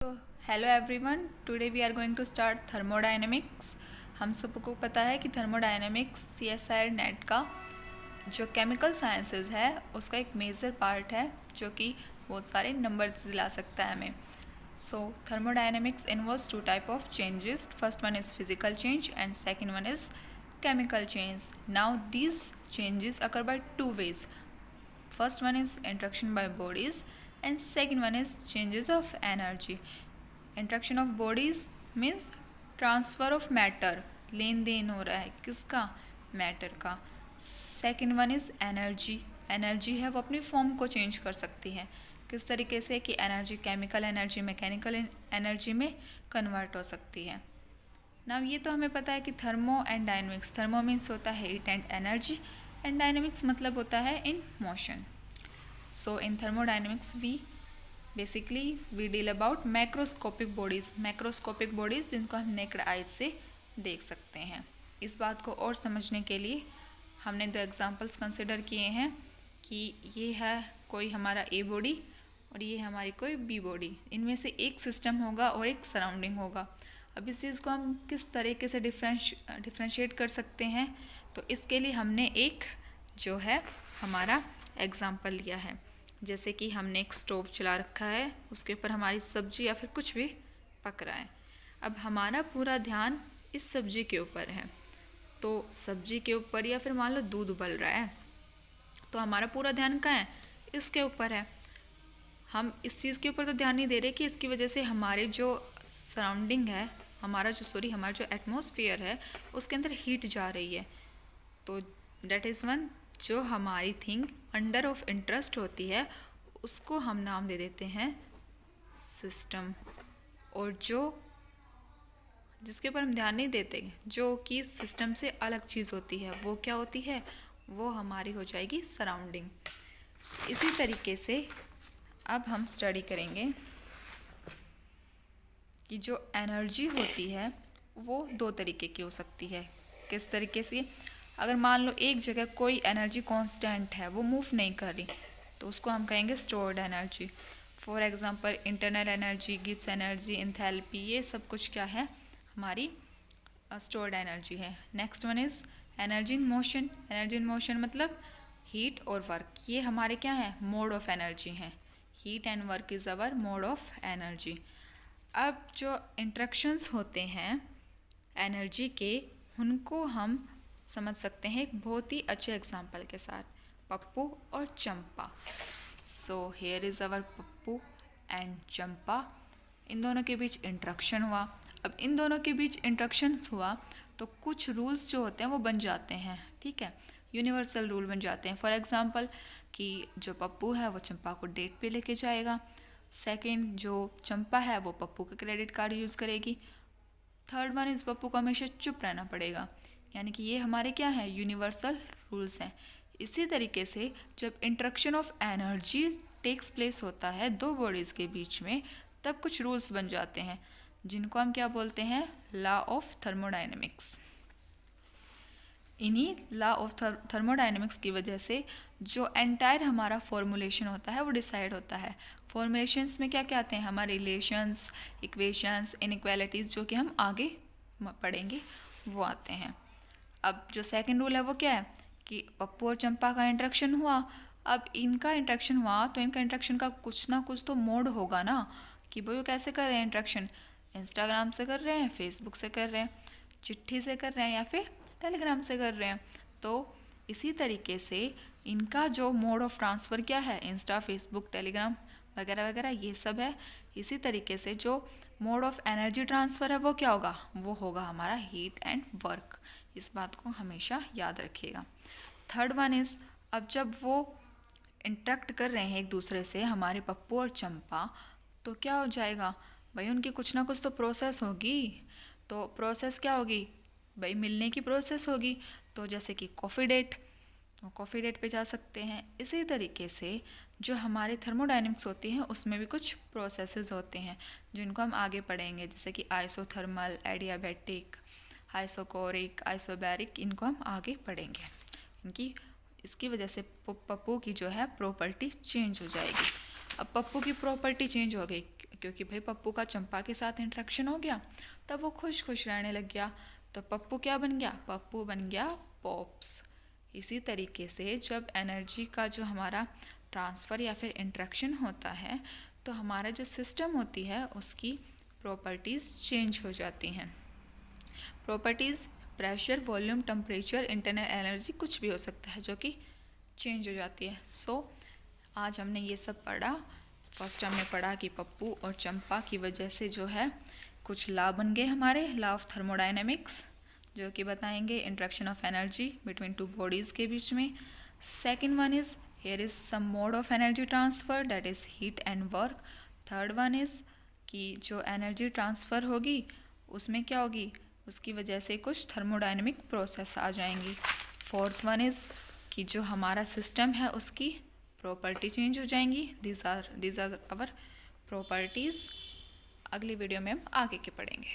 So, hello everyone. Today we are going to start thermodynamics. हम सबको पता है कि थर्मोडायनेमिक्स CSIR नेट का जो केमिकल साइंसेज है उसका एक मेजर पार्ट है जो कि बहुत सारे नंबर्स दिला सकता है हमें. So thermodynamics involves two type of changes. First one is physical change and second one is chemical change. Now these changes occur by two ways. First one is interaction by bodies and second one is changes of energy. Interaction of bodies means transfer of matter, लेन देन हो रहा है किसका, matter का. Second one is energy. Energy है वो अपनी फॉर्म को चेंज कर सकती है. किस तरीके से कि energy chemical energy mechanical energy में कन्वर्ट हो सकती है. ना ये तो हमें पता है कि thermo and dynamics. Thermo means होता है heat and energy and dynamics मतलब होता है in motion. So in thermodynamics we deal about macroscopic bodies. Macroscopic bodies जिनको हम नेक्ड आइज से देख सकते हैं. इस बात को और समझने के लिए हमने दो एग्जांपल्स कंसिडर किए हैं कि ये है कोई हमारा ए बॉडी और ये हमारी कोई बी बॉडी. इनमें से एक सिस्टम होगा और एक सराउंडिंग होगा. अब इस चीज़ को हम किस तरीके से डिफ्रेंशिएट कर सकते हैं, तो इसके लिए हमने एक जो है हमारा एग्जांपल लिया है. जैसे कि हमने एक स्टोव चला रखा है, उसके ऊपर हमारी सब्जी या फिर कुछ भी पक रहा है. अब हमारा पूरा ध्यान इस सब्जी के ऊपर है, तो सब्जी के ऊपर या फिर मान लो दूध उबल रहा है, तो हमारा पूरा ध्यान कहाँ है, इसके ऊपर है. हम इस चीज़ के ऊपर तो ध्यान नहीं दे रहे कि इसकी वजह से हमारे जो सराउंडिंग है, हमारा जो एटमॉस्फेयर है उसके अंदर हीट जा रही है. तो डेट इज़ वन जो हमारी थिंग अंडर ऑफ इंटरेस्ट होती है उसको हम नाम दे देते हैं सिस्टम. और जो जिसके ऊपर हम ध्यान नहीं देते, जो कि सिस्टम से अलग चीज़ होती है, वो क्या होती है, वो हमारी हो जाएगी सराउंडिंग. इसी तरीके से अब हम स्टडी करेंगे कि जो एनर्जी होती है वो दो तरीके की हो सकती है. किस तरीके से, अगर मान लो एक जगह कोई एनर्जी कांस्टेंट है, वो मूव नहीं कर रही, तो उसको हम कहेंगे stored energy. For example internal energy, Gibbs energy, enthalpy, ये सब कुछ क्या है, हमारी स्टोर्ड एनर्जी है. Next one is energy in motion. Energy in motion मतलब हीट और वर्क. ये हमारे क्या है, मोड ऑफ एनर्जी हैं. Heat and work is our mode of energy. अब जो इंट्रैक्शंस होते हैं एनर्जी के, उनको हम समझ सकते हैं एक बहुत ही अच्छे एग्जाम्पल के साथ, पप्पू और Champa. So here is our Pappu and Champa. इन दोनों के बीच इंट्रैक्शन हुआ. अब इन दोनों के बीच इंट्रैक्शन हुआ तो कुछ रूल्स जो होते हैं वो बन जाते हैं. ठीक है, यूनिवर्सल रूल बन जाते हैं. फॉर एग्जांपल कि जो पप्पू है वो चंपा को डेट पे लेके जाएगा. सेकंड, जो चंपा है वो पप्पू का क्रेडिट कार्ड यूज़ करेगी. थर्ड वन इज़ पप्पू को हमेशा चुप रहना पड़ेगा. यानी कि ये हमारे क्या है, यूनिवर्सल रूल्स हैं. इसी तरीके से जब interaction of energy takes place होता है दो बॉडीज़ के बीच में, तब कुछ रूल्स बन जाते हैं जिनको हम क्या बोलते हैं, लॉ ऑफ थर्मोडायनेमिक्स. इन्हीं लॉ ऑफ थर्मोडायनेमिक्स की वजह से जो एंटायर हमारा फॉर्मूलेशन होता है वो डिसाइड होता है. फॉर्मूलेशंस में क्या क्या आते हैं, हमारे रिलेशंस, इक्वेशंस, इनइक्वालिटीज़, जो कि हम आगे पढ़ेंगे, वो आते हैं. अब जो सेकंड रूल है वो क्या है कि पप्पू और चंपा का इंट्रैक्शन हुआ. अब इनका इंट्रैक्शन हुआ तो इनका इंट्रैक्शन का कुछ ना कुछ तो मोड होगा ना, कि भाई वो कैसे कर रहे हैं इंट्रैक्शन, इंस्टाग्राम से कर रहे हैं, फेसबुक से कर रहे हैं, चिट्ठी से कर रहे हैं या फिर टेलीग्राम से कर रहे हैं. तो इसी तरीके से इनका जो मोड ऑफ ट्रांसफ़र क्या है, इंस्टा, फेसबुक, टेलीग्राम वगैरह वगैरह ये सब है. इसी तरीके से जो मोड ऑफ एनर्जी ट्रांसफ़र है वो क्या होगा, वो होगा हमारा हीट एंड वर्क. इस बात को हमेशा याद रखिएगा. थर्ड वन इज़, अब जब वो इंटरेक्ट कर रहे हैं एक दूसरे से, हमारे पप्पू और चंपा, तो क्या हो जाएगा भाई, उनकी कुछ ना कुछ तो प्रोसेस होगी. तो प्रोसेस क्या होगी भाई, मिलने की प्रोसेस होगी. तो जैसे कि कॉफ़ी डेट पे जा सकते हैं. इसी तरीके से जो हमारे थर्मोडायनेमिक्स होती हैं उसमें भी कुछ प्रोसेसेस होते हैं जिनको हम आगे पढ़ेंगे, जैसे कि आइसोथर्मल, एडियाबैटिक, आइसोकोरिक, आइसोबैरिक, इनको हम आगे पढ़ेंगे. इसकी वजह से पप्पू की जो है प्रॉपर्टी चेंज हो जाएगी. अब पप्पू की प्रॉपर्टी चेंज हो गई, क्योंकि भाई पप्पू का चंपा के साथ इंटरेक्शन हो गया, तब वो खुश खुश रहने लग गया। तो पप्पू क्या बन गया? पप्पू बन गया पॉप्स। इसी तरीके से जब एनर्जी का जो हमारा ट्रांसफ़र या फिर इंटरेक्शन होता है तो हमारा जो सिस्टम होती है उसकी प्रॉपर्टीज़ चेंज हो जाती हैं। Properties pressure, volume, temperature, internal energy, कुछ भी हो सकता है जो कि चेंज हो जाती है। आज हमने ये सब पढ़ा। फर्स्ट हमने पढ़ा कि पप्पू और चंपा की वजह से जो है कुछ लॉ बन गए हमारे, लॉ ऑफ थर्मोडायनेमिक्स, जो कि बताएंगे interaction of energy between two bodies के बीच में। Second one is here is some mode of energy transfer, that is heat and work. Third one is कि जो एनर्जी ट्रांसफ़र होगी उसमें क्या होगी, उसकी वजह से कुछ थर्मोडायनेमिक प्रोसेस आ जाएंगी। फोर्थ वन इज़ कि जो हमारा सिस्टम है उसकी प्रॉपर्टी चेंज हो जाएंगी। These are our properties. अगली वीडियो में हम आगे के पढ़ेंगे।